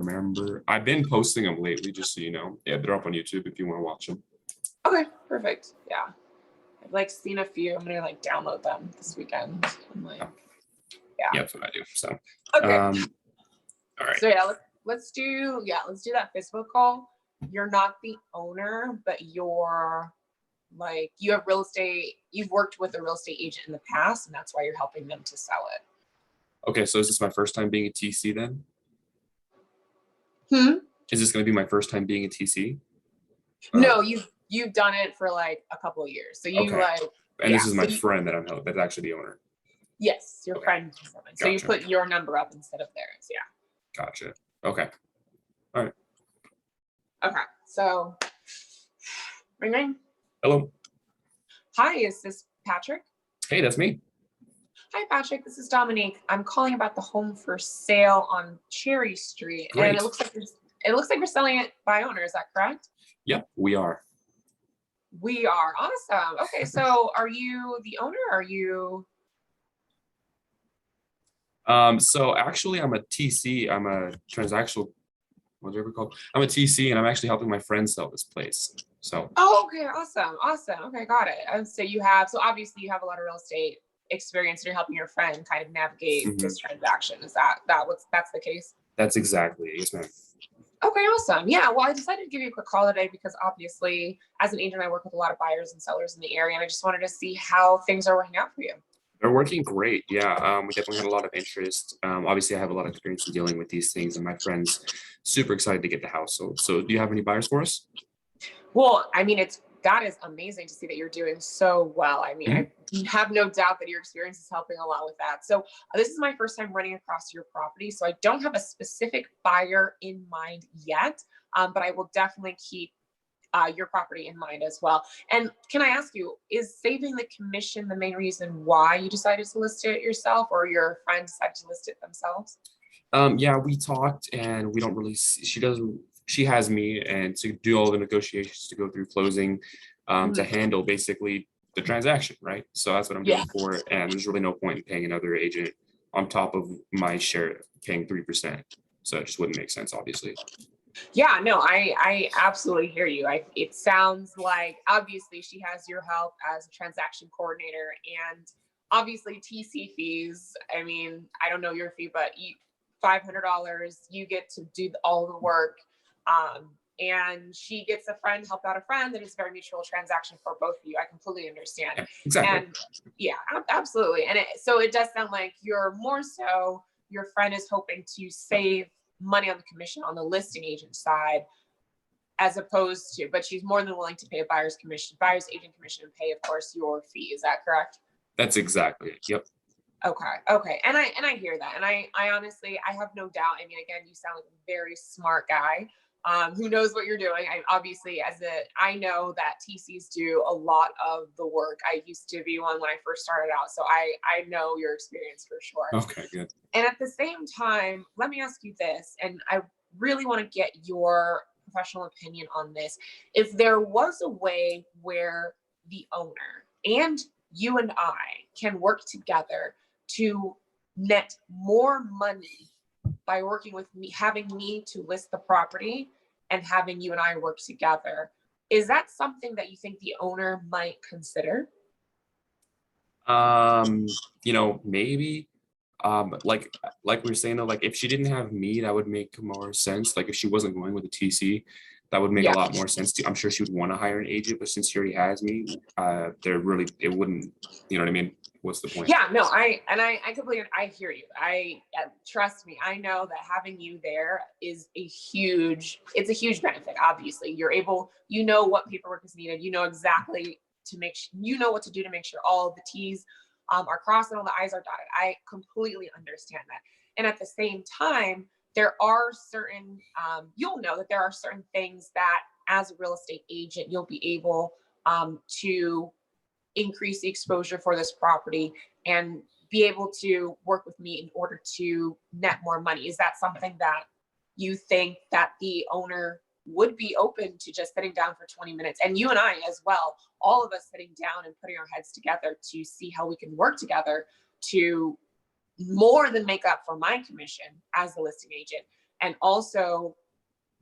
remember. I've been posting them lately, just so you know. Yeah, they're up on YouTube if you want to watch them. Okay, perfect. Yeah. I've like seen a few. I'm gonna like download them this weekend. I'm like, yeah, that's what I do. So okay. All right. So yeah, let's do that FSBO call. You're not the owner, but you're like, you have real estate, you've worked with a real estate agent in the past, and that's why you're helping them to sell it. Okay, so is this my first time being a TC then? Hmm? Is this going to be my first time being a TC? No, you've done it for like a couple of years. So you okay. And this is my friend that I'm helping. That's actually the owner. Yes, your friend. So you put your number up instead of theirs. Yeah. Gotcha. Okay. All right. Okay. So ring. Hello. Hi, is this Patrick? Hey, that's me. Hi, Patrick. This is Dominique. I'm calling about the home for sale on Cherry Street. Great. And it looks like you're selling it by owner. Is that correct? Yep, we are. We are. Awesome. Okay, so are you the owner? Or are you? So actually I'm a TC. I'm a transactional, what's it called? I'm a TC, and I'm actually helping my friend sell this place. So. Oh, okay. Awesome. Okay, got it. So obviously you have a lot of real estate experience, and you're helping your friend kind of navigate this transaction. Is that's the case? That's exactly it. Yes, ma'am. Okay, awesome. Yeah, well, I decided to give you a quick call today because obviously as an agent, I work with a lot of buyers and sellers in the area, and I just wanted to see how things are working out for you. They're working great. Yeah, we definitely had a lot of interest. Obviously I have a lot of experience in dealing with these things, and my friend's super excited to get the house. So do you have any buyers for us? Well, I mean, that is amazing to see that you're doing so well. I mean, I have no doubt that your experience is helping a lot with that. So this is my first time running across your property. So I don't have a specific buyer in mind yet, but I will definitely keep your property in mind as well. And can I ask you, is saving the commission the main reason why you decided to list it yourself, or your friend decided to list it themselves? Yeah, we talked, and we don't really she has me, and to do all the negotiations, to go through closing, to handle basically the transaction, right? So that's what I'm doing for it, and there's really no point in paying another agent on top of my share paying 3%. So it just wouldn't make sense, obviously. Yeah, no, I absolutely hear you. It sounds like obviously she has your help as a transaction coordinator, and obviously TC fees. I mean, I don't know your fee, but $500, you get to do all the work. And she gets a friend, help out a friend, and it's a very mutual transaction for both of you. I completely understand. Yeah, exactly. And yeah, absolutely. And so it does sound like you're more so your friend is hoping to save money on the commission on the listing agent side, as opposed to, but she's more than willing to pay a buyer's agent commission, and pay, of course, your fee. Is that correct? That's exactly it. Yep. Okay. And I hear that. And I honestly, I have no doubt. I mean, again, you sound like a very smart guy who knows what you're doing. I know that TCs do a lot of the work. I used to be one when I first started out. So I know your experience for sure. Okay, good. And at the same time, let me ask you this, and I really want to get your professional opinion on this. If there was a way where the owner and you and I can work together to net more money by working with me, having me to list the property and having you and I work together, is that something that you think the owner might consider? Maybe. Like we were saying though, like if she didn't have me, that would make more sense. Like if she wasn't going with a TC, that would make a lot more sense I'm sure she would want to hire an agent, but since she already has me, it wouldn't, you know what I mean? What's the point? Yeah, no, I completely, I hear you. Trust me, I know that having you there is it's a huge benefit. Obviously, you know what paperwork is needed. You know exactly you know what to do to make sure all of the T's are crossed and all the I's are dotted. I completely understand that. And at the same time, there are certain, you'll know that there are certain things that as a real estate agent, you'll be able to increase the exposure for this property and be able to work with me in order to net more money. Is that something that you think that the owner would be open to just sitting down for 20 minutes? And you and I as well, all of us sitting down and putting our heads together to see how we can work together to more than make up for my commission as the listing agent, and also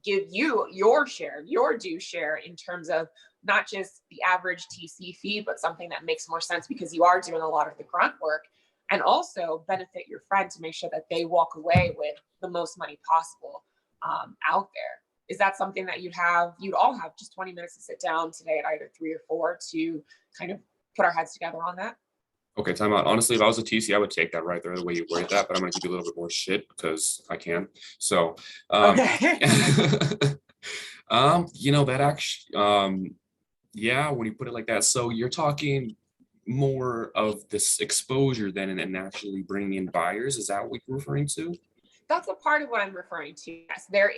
give you your share, your due share in terms of not just the average TC fee, but something that makes more sense because you are doing a lot of the grunt work, and also benefit your friend to make sure that they walk away with the most money possible out there. Is that something that you'd all have just 20 minutes to sit down today at either 3 or 4 to kind of put our heads together on that? Okay, time out. Honestly, if I was a TC, I would take that right there the way you worded that, but I'm gonna give you a little bit more shit because I can. So Okay. that actually yeah, when you put it like that, so you're talking more of this exposure then and actually bringing in buyers. Is that what you're referring to? That's a part of what I'm referring to. Yes, there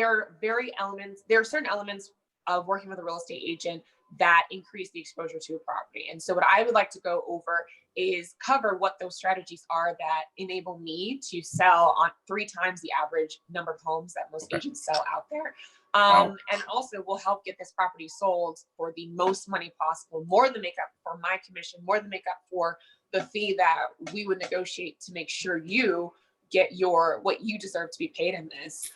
are certain elements of working with a real estate agent that increase the exposure to a property. And so what I would like to go over is cover what those strategies are that enable me to sell on 3 times the average number of homes that most agents sell out there. Wow. And also will help get this property sold for the most money possible, more than make up for my commission, more than make up for the fee that we would negotiate to make sure you get what you deserve to be paid in this.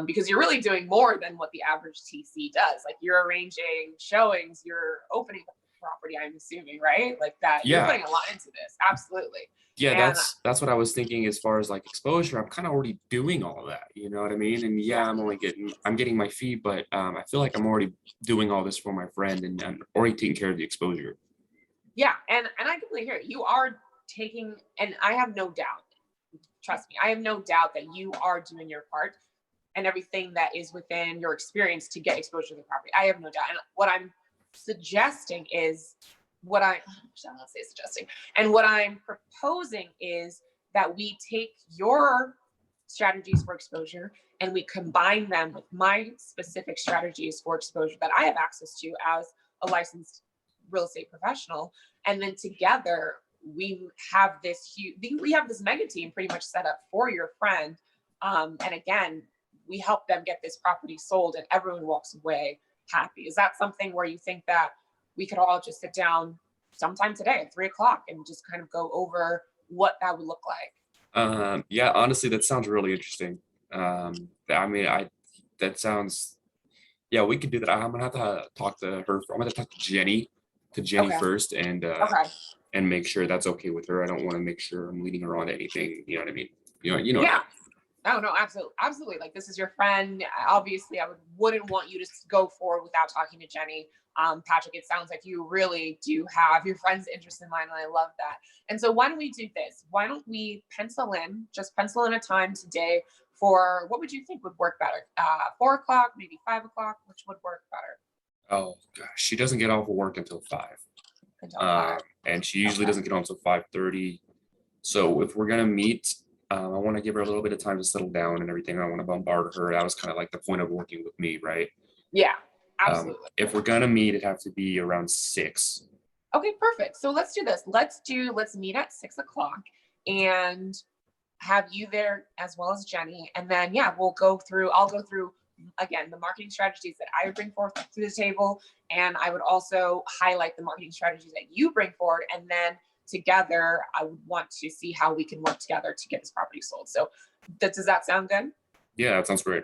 Because you're really doing more than what the average TC does. Like, you're arranging showings, you're opening the property, I'm assuming, right? Like that, Yeah. You're putting a lot into this. Absolutely. Yeah, And that's what I was thinking as far as like exposure. I'm kind of already doing all of that, you know what I mean? And yeah, I'm getting my fee, but I feel like I'm already doing all this for my friend and I'm already taking care of the exposure. yeah, and I completely hear it. You are taking, and I have no doubt, trust me, I have no doubt that you are doing your part and everything that is within your experience to get exposure to the property. I have no doubt. And what I'm suggesting is I shall not say suggesting. And what I'm proposing is that we take your strategies for exposure and we combine them with my specific strategies for exposure that I have access to as a licensed real estate professional. And then together we have this mega team pretty much set up for your friend. And again, we help them get this property sold and everyone walks away happy. Is that something where you think that we could all just sit down sometime today at 3:00 and just kind of go over what that would look like? Yeah, honestly, that sounds really interesting. I mean, that sounds, yeah, we could do that. I'm gonna have to talk to her. I'm gonna talk to Jenny Okay. first and Okay. and make sure that's okay with her. I don't want to make sure I'm leading her on to anything. You know what I mean? You know. Yeah. Oh no, absolutely. Like, this is your friend. Obviously, I wouldn't want you to go forward without talking to Jenny. Patrick, it sounds like you really do have your friend's interest in mind, and I love that. And so, why don't we do this? Why don't we pencil in a time today for what would you think would work better? 4:00, maybe 5:00, which would work better? Oh gosh, she doesn't get off of work until 5. Until 5. And she usually doesn't get home until 5:30. So if we're gonna meet, I want to give her a little bit of time to settle down and everything. I want to bombard her. That was kind of like the point of working with me, right? Yeah, absolutely. If we're gonna meet, it'd have to be around 6. Okay, perfect. So let's do this. Let's meet at 6:00 and have you there as well as Jenny. And then, yeah, I'll go through again the marketing strategies that I would bring forth to the table. And I would also highlight the marketing strategies that you bring forward. And then together, I would want to see how we can work together to get this property sold. So does that sound good? Yeah, that sounds great.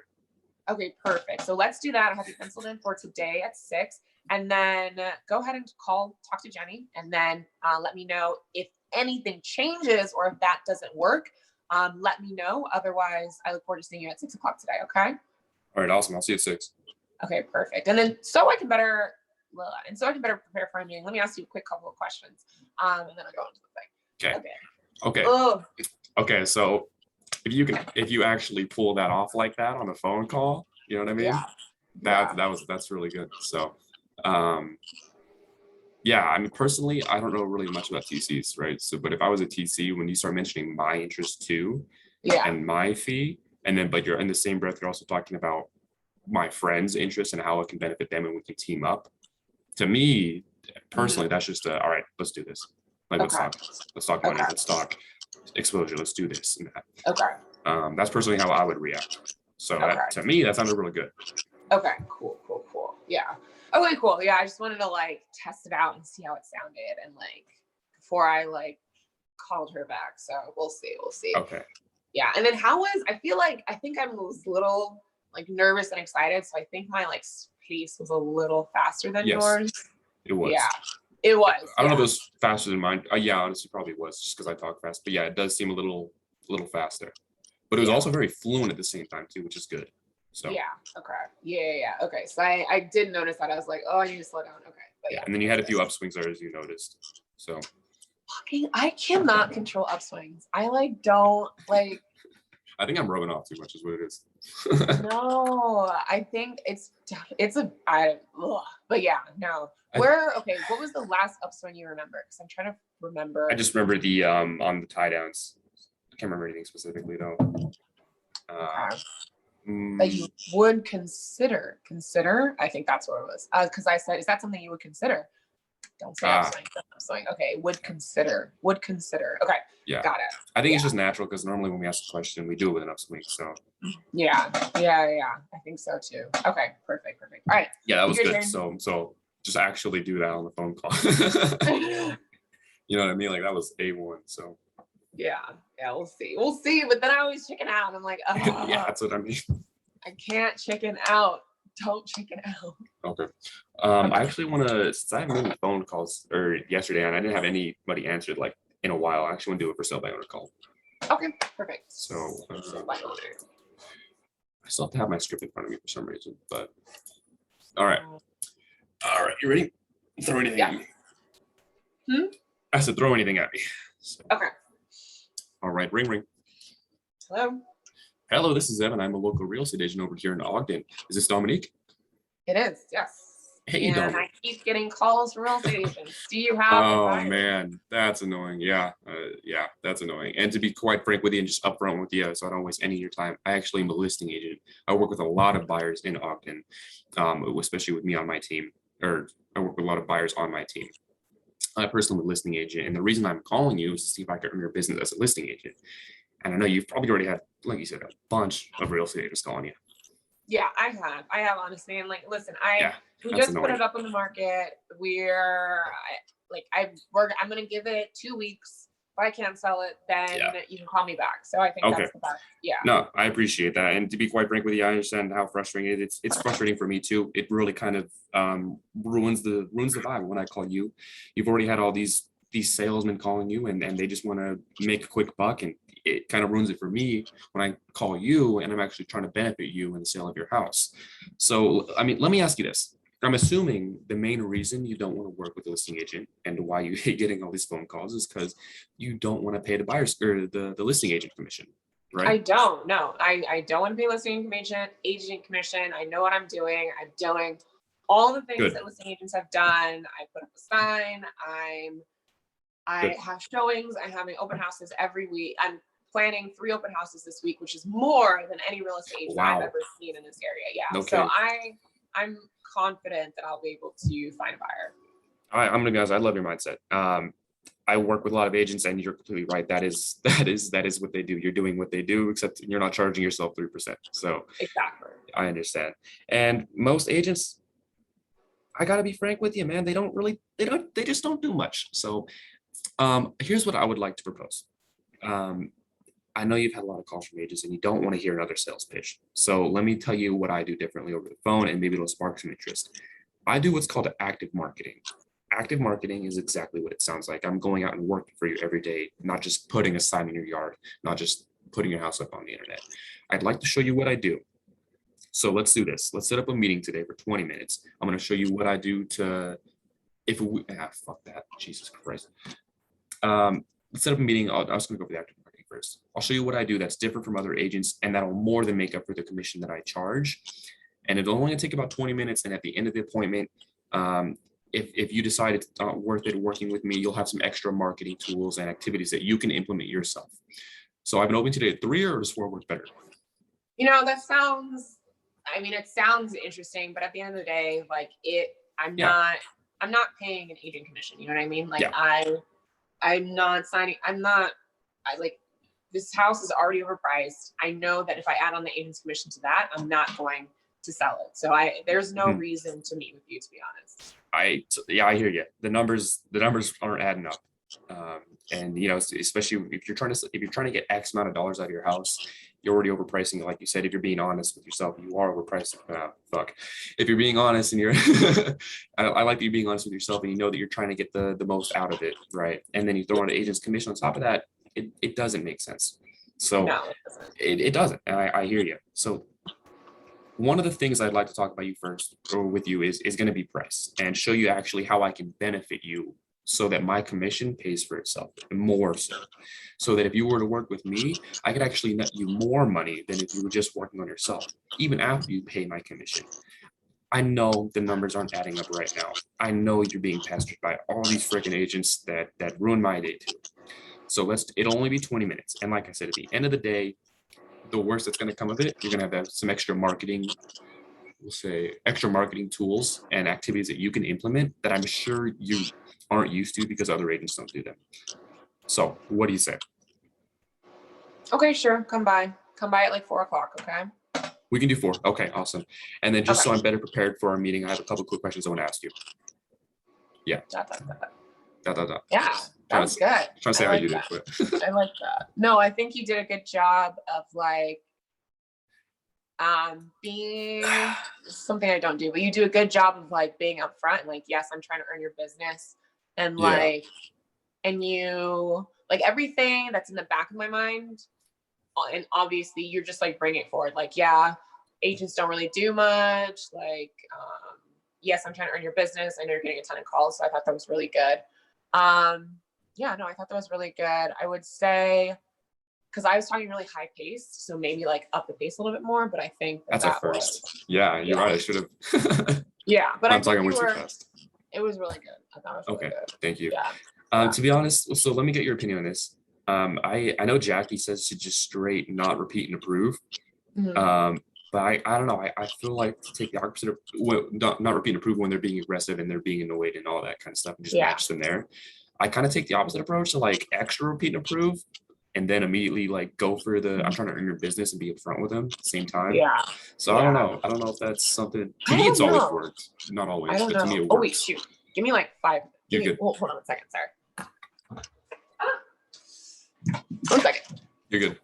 Okay, perfect. So let's do that. I have you penciled in for today at 6. And then go ahead and talk to Jenny, and then let me know if anything changes or if that doesn't work. Let me know. Otherwise, I look forward to seeing you at 6:00 today. Okay. All right, awesome. I'll see you at 6. Okay, perfect. And then so I can better prepare for our meeting, let me ask you a quick couple of questions. And then I'll go into the thing. Okay. Oh, Okay. So if you actually pull that off like that on a phone call, you know what I mean? yeah. That's really good. So yeah, I mean, personally, I don't know really much about TCs, right? So, but if I was a TC, when you start mentioning my interest too, Yeah. and my fee, and then, but you're in the same breath, you're also talking about my friend's interest and how it can benefit them and we can team up. To me, personally, that's just all right, let's do this. Like, let's talk money, let's talk exposure, let's do this and that. Okay. That's personally how I would react. So that, to me, that sounded really good. Okay, cool. Yeah. Okay, cool. Yeah, I just wanted to like test it out and see how it sounded, and like before I like called her back. So we'll see. Okay. Yeah. And then I feel like, I think I was a little like nervous and excited. So I think my like pace was a little faster than Yes, yours. it was. Yeah, it was. I don't know if it was faster than mine. Yeah, honestly, probably was just because I talk fast. But yeah, it does seem a little faster. But it was also very fluent at the same time too, which is good. So yeah, okay, yeah. Okay, so I did notice that. I was like, oh, I need to slow down. Okay, but yeah. And then you had a few upswings there, as you noticed. So I cannot control upswings. I like don't like. I think I'm rubbing off too much, is what it is. No, I think it's but yeah, no. Okay, what was the last upswing you remember? Because I'm trying to remember. I just remember the on the tie downs. I can't remember anything specifically though. That you would consider. I think that's what it was. Because I said, is that something you would consider? Don't say upswing. Okay, would consider. Okay, yeah, got it. I think it's just natural because normally when we ask a question, we do it with an upswing. So yeah, I think so too. Okay, perfect. All right. Yeah, that was good. So just actually do that on the phone call. You know what I mean? Like that was A1. So yeah, we'll see. But then I always chicken out. I'm like, oh, yeah, that's what I mean. I can't chicken out. Don't chicken out. Okay. I actually want to, since I haven't made any phone calls yesterday, and I didn't have anybody answered like in a while. I actually want to do a for sale by owner call. Okay, perfect. So I still have to have my script in front of me for some reason, but all right. You ready? Throw anything at me. I said throw anything at me. So. Okay. All right, ring. Hello, this is Evan. I'm a local real estate agent over here in Ogden. Is this Dominique? It is, yes. Hey, Dominique. I keep getting calls from real estate agents. Do you have? Oh man, that's annoying. Yeah, that's annoying. And to be quite frank with you and just upfront with you, so I don't waste any of your time, I actually am a listing agent. I work with a lot of buyers in Ogden, especially with me on my team, or I work with a lot of buyers on my team. I personally am a listing agent, and the reason I'm calling you is to see if I can earn your business as a listing agent. And I know you've probably already had, like you said, a bunch of real estate agents calling you. Yeah, I have honestly. And like, listen, we just annoying. put it up on the market. I'm gonna give it 2 weeks. If I can't sell it, then you can call me back. So I think that's the best. Yeah. No, I appreciate that. And to be quite frank with you, I understand how frustrating it is. It's frustrating for me too. It really kind of ruins the vibe when I call you. You've already had all these salesmen calling you and they just want to make a quick buck, and it kind of ruins it for me when I call you and I'm actually trying to benefit you in the sale of your house. So, I mean, let me ask you this. I'm assuming the main reason you don't want to work with a listing agent and why you hate getting all these phone calls is because you don't want to pay the buyer's or the listing agent commission, right? I don't. No, I don't want to pay listing agent commission. I know what I'm doing. I'm doing all the things that listing agents have done. I put up a sign. I have showings. I'm having open houses every week. I'm planning 3 open houses this week, which is more than any real estate agent I've ever seen in this area. Yeah. Okay. So I'm confident that I'll be able to find a buyer. I'm gonna be honest, I love your mindset. I work with a lot of agents, and you're completely right. That is what they do. You're doing what they do, except you're not charging yourself 3%. So exactly. I understand. And most agents, I gotta be frank with you, man, they just don't do much. So here's what I would like to propose. I know you've had a lot of calls from agents and you don't want to hear another sales pitch. So let me tell you what I do differently over the phone, and maybe it'll spark some interest. I do what's called active marketing. Active marketing is exactly what it sounds like. I'm going out and working for you every day, not just putting a sign in your yard, not just putting your house up on the internet. I'd like to show you what I do. So let's do this. Let's set up a meeting today for 20 minutes. I'm going to show you what I do fuck that. Jesus Christ. Let's set up a meeting. I was going to go for the active marketing first. I'll show you what I do that's different from other agents, and that'll more than make up for the commission that I charge. And it'll only take about 20 minutes. And at the end of the appointment, if you decide it's not worth it working with me, you'll have some extra marketing tools and activities that you can implement yourself. So I've been open today at 3, or does 4 work better? It sounds interesting, but at the end of the day, I'm not paying an agent commission. You know what I mean? I'm not signing. This house is already overpriced. I know that if I add on the agent's commission to that, I'm not going to sell it. So there's no reason to meet with you, to be honest. I hear you. The numbers aren't adding up. And especially if you're trying to get X amount of dollars out of your house, you're already overpricing it. Like you said, if you're being honest with yourself, you are overpricing. Fuck. If you're being honest and you're, I like that you're being honest with yourself and you know that you're trying to get the most out of it, right? And then you throw in an agent's commission on top of that, it doesn't make sense. So No, it doesn't. it doesn't. And I hear you. So one of the things I'd like to talk about you first or with you is going to be price and show you actually how I can benefit you so that my commission pays for itself more so that if you were to work with me, I could actually net you more money than if you were just working on yourself, even after you pay my commission. I know the numbers aren't adding up right now. I know you're being pestered by all these freaking agents that ruin my day too. So it'll only be 20 minutes. And like I said, at the end of the day, the worst that's going to come of it, you're going to have some extra marketing, we'll say extra marketing tools and activities that you can implement that I'm sure you aren't used to because other agents don't do them. So what do you say? Okay, sure. Come by at like 4 o'clock. Okay. We can do 4. Okay, awesome. And then just so I'm better prepared for our meeting, I have a couple quick questions I want to ask you. Yeah. Yeah, that was good. Trying to say how you did it, but I like that. No, I think you did a good job of like being something I don't do, but you do a good job of like being upfront and like, yes, I'm trying to earn your business. And like, and you like everything that's in the back of my mind. And obviously you're just like bring it forward. Like, yeah, agents don't really do much. Like, yes, I'm trying to earn your business. I know you're getting a ton of calls. So I thought that was really good. Yeah, no, I thought that was really good. I would say, because I was talking really high paced, so maybe like up the pace a little bit more, but I think that's a first. Yeah, you're right. I should have. Yeah, but I'm talking way too fast. It was really good. I thought it was really good. Thank you. Yeah. To be honest, so let me get your opinion on this. I know Jackie says to just straight not repeat and approve. But I don't know. I feel like to take the opposite of not repeat and approve when they're being aggressive and they're being annoyed and all that kind of stuff and just match them there. I kind of take the opposite approach to like extra repeat and approve and then immediately like go for the I'm trying to earn your business and be upfront with them at the same time. Yeah. So I don't know. I don't know if that's something to me it's always worked. Not always, but to me it works. Oh wait, shoot. Give me like 5. You're good. Hold on a second, sorry. 1 second. You're good.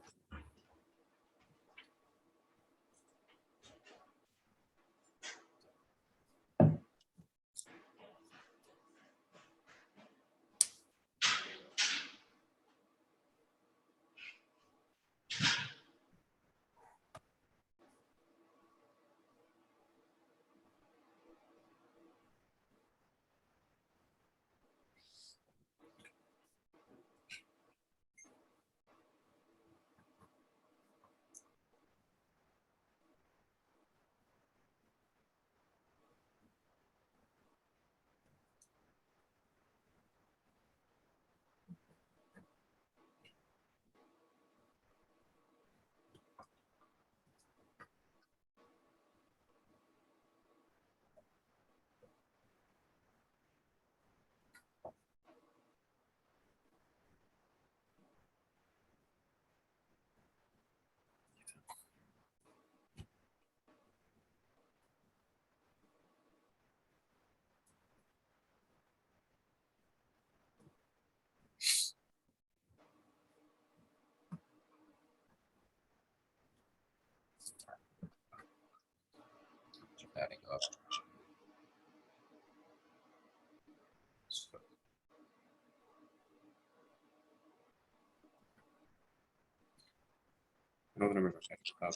Adding up. I know the numbers are up.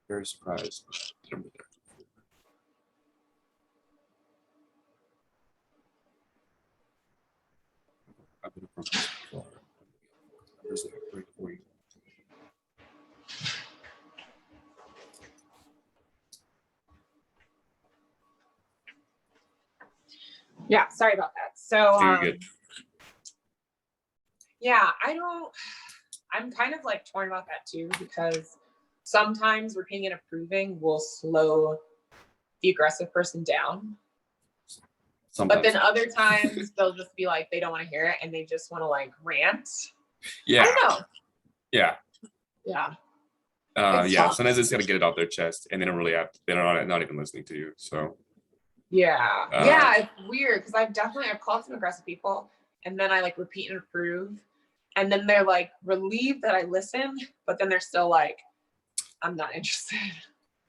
Very surprised. I've been a front person before. There's that right for you. Yeah, sorry about that. So You're good. yeah, I'm kind of like torn about that too, because sometimes repeating and approving will slow the aggressive person down. Sometimes. But then other times they'll just be like, they don't want to hear it and they just want to like rant. Yeah. I don't know. Yeah. Yeah. Yeah. Sometimes they just gotta get it off their chest, and they don't really have. They're not even listening to you. So. Yeah. Yeah. It's weird because I've called some aggressive people, and then I like repeat and approve, and then they're like relieved that I listened, but then they're still like, I'm not interested.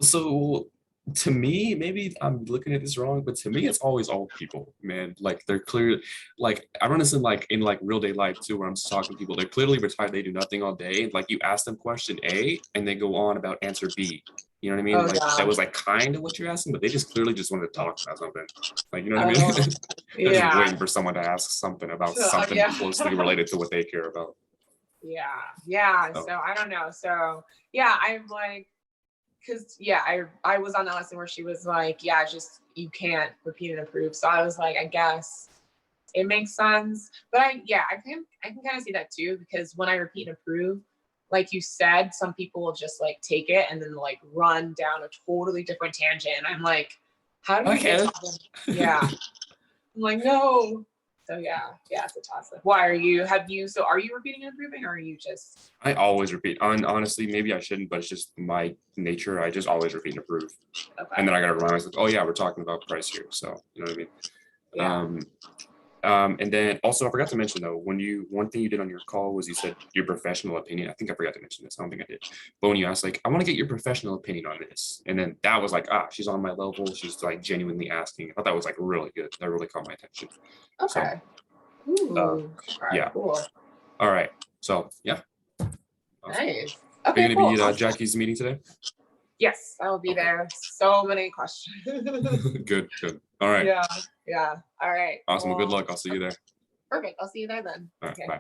So to me, maybe I'm looking at this wrong, but to me, it's always old people, man. Like they're clear. Like I run this in like real day life too, where I'm just talking to people. They're clearly retired. They do nothing all day. Like you ask them question A, and they go on about answer B. You know what I mean? Oh, like yeah. that was like kind of what you're asking, but they just clearly just wanted to talk about something. Like you know what I mean? They're just waiting for someone to ask something about something closely related to what they care about. Yeah. Yeah. So I don't know. So yeah, I'm like, because I was on that lesson where she was like, yeah, just you can't repeat and approve. So I was like, I guess it makes sense. But I can kind of see that too, because when I repeat and approve, like you said, some people will just like take it and then like run down a totally different tangent. And I'm like, how do we get talking? Yeah. I'm like, no. So yeah, it's a toss up. Why are you repeating and approving, or are you just? I always repeat. Honestly, maybe I shouldn't, but it's just my nature. I just always repeat and approve. Okay. And then I gotta remind myself, oh yeah, we're talking about price here. So you know what I mean? Yeah. And then also I forgot to mention though, one thing you did on your call was you said your professional opinion. I think I forgot to mention this. I don't think I did. But when you asked like, I want to get your professional opinion on this. And then that was like, she's on my level. She's like genuinely asking. I thought that was like really good. That really caught my attention. Okay. So, yeah. Cool. All right. So yeah. Awesome. Nice. Okay, are you gonna be at Jackie's meeting today? Yes, I will be there. So many questions. Good. All right. Yeah. All right. Awesome. Well, good luck. I'll see you there. Perfect. I'll see you there then. All right. Bye.